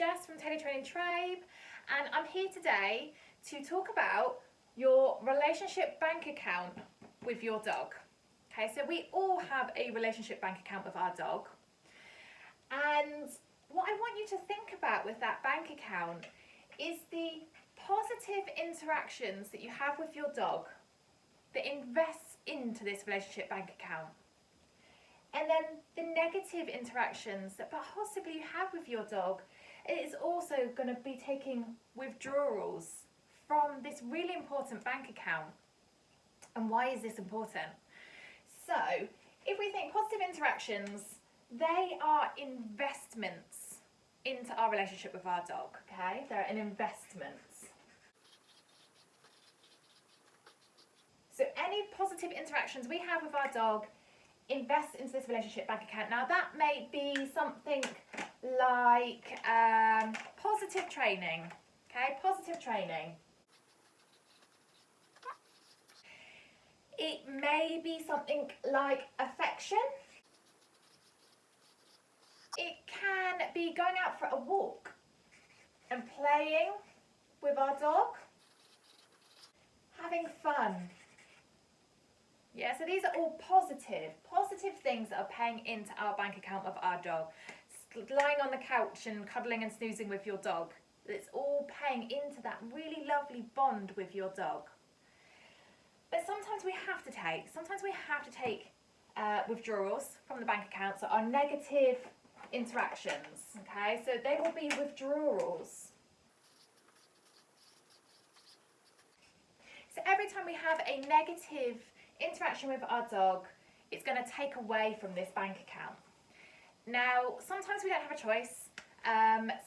Jess from Taylor Training Tribe, and I'm here today to talk about your relationship bank account with your dog. Okay, so we all have a relationship bank account with our dog, and what I want you to think about with that bank account is the positive interactions that you have with your dog that invests into this relationship bank account. And then the negative interactions that possibly you have with your dog, it is also going to be taking withdrawals from this really important bank account. And why is this important? So, if we think positive interactions, they are investments into our relationship with our dog, okay? They're an investment. So any positive interactions we have with our dog invest into this relationship bank account. Now that may be something like positive training, okay? Positive training. It may be something like affection. It can be going out for a walk and playing with our dog, having fun. Yeah, so these are all positive things that are paying into our bank account of our dog. Lying on the couch and cuddling and snoozing with your dog. It's all paying into that really lovely bond with your dog. But sometimes we have to take withdrawals from the bank account, so our negative interactions, okay? So they will be withdrawals. So every time we have a negative interaction with our dog, it's going to take away from this bank account. Now, sometimes we don't have a choice.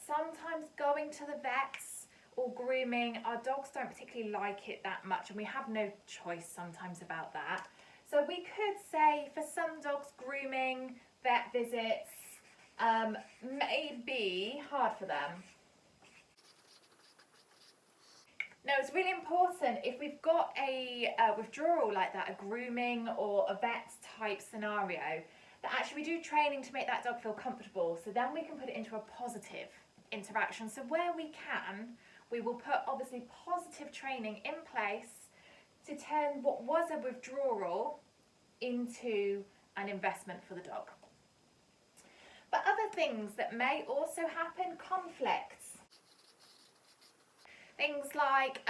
Sometimes going to the vets or grooming, our dogs don't particularly like it that much, and we have no choice sometimes about that. So we could say for some dogs, grooming, vet visits may be hard for them. Now, it's really important if we've got a withdrawal like that, a grooming or a vet type scenario, that actually we do training to make that dog feel comfortable, so then we can put it into a positive interaction. So where we can, we will put obviously positive training in place to turn what was a withdrawal into an investment for the dog. But other things that may also happen, conflicts. Things like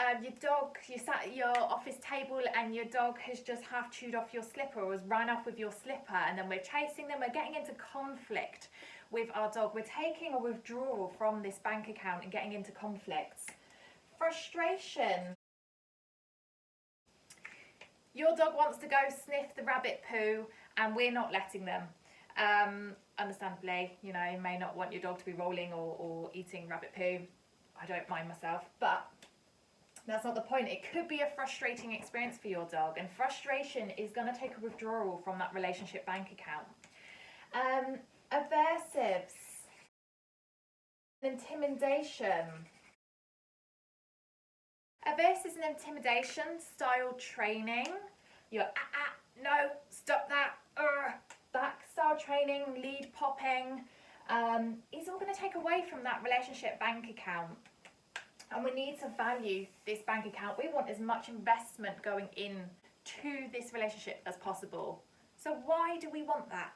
you sat at your office table and your dog has just half chewed off your slipper or has run off with your slipper, and then we're chasing them, we're getting into conflict with our dog. We're taking a withdrawal from this bank account and getting into conflicts. Frustration. Your dog wants to go sniff the rabbit poo and we're not letting them. Understandably, you may not want your dog to be rolling or eating rabbit poo. I don't mind myself, but that's not the point. It could be a frustrating experience for your dog, and frustration is going to take a withdrawal from that relationship bank account. Aversives, intimidation. Aversives and intimidation style training. Your no, stop that, that style training, lead popping, is all going to take away from that relationship bank account. And we need to value this bank account. We want as much investment going in to this relationship as possible. So why do we want that?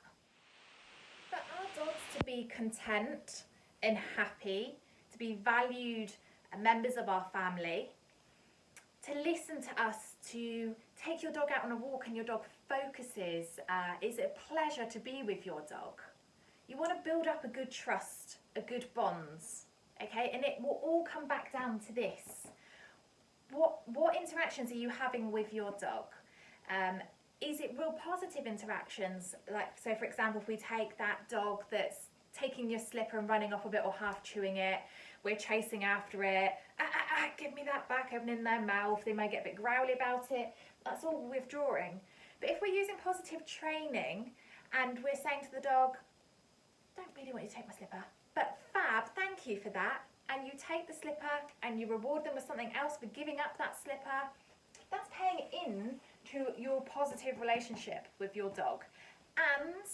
For our dogs to be content and happy, to be valued members of our family, to listen to us, to take your dog out on a walk and your dog focuses, is a pleasure to be with your dog. You want to build up a good trust, a good bonds, okay? And it will all come back down to this. What interactions are you having with your dog? Is it real positive interactions? Like, so for example, if we take that dog that's taking your slipper and running off a bit or half chewing it, we're chasing after it, give me that back, opening their mouth, they may get a bit growly about it, that's all withdrawing. But if we're using positive training and we're saying to the dog, don't really want you to take my slipper, but fab, thank you for that, and you take the slipper and you reward them with something else for giving up that slipper, that's paying in to your positive relationship with your dog. And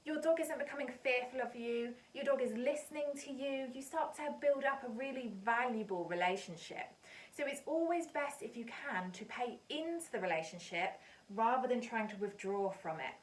your dog isn't becoming fearful of you, your dog is listening to you, you start to build up a really valuable relationship. So it's always best, if you can, to pay into the relationship rather than trying to withdraw from it.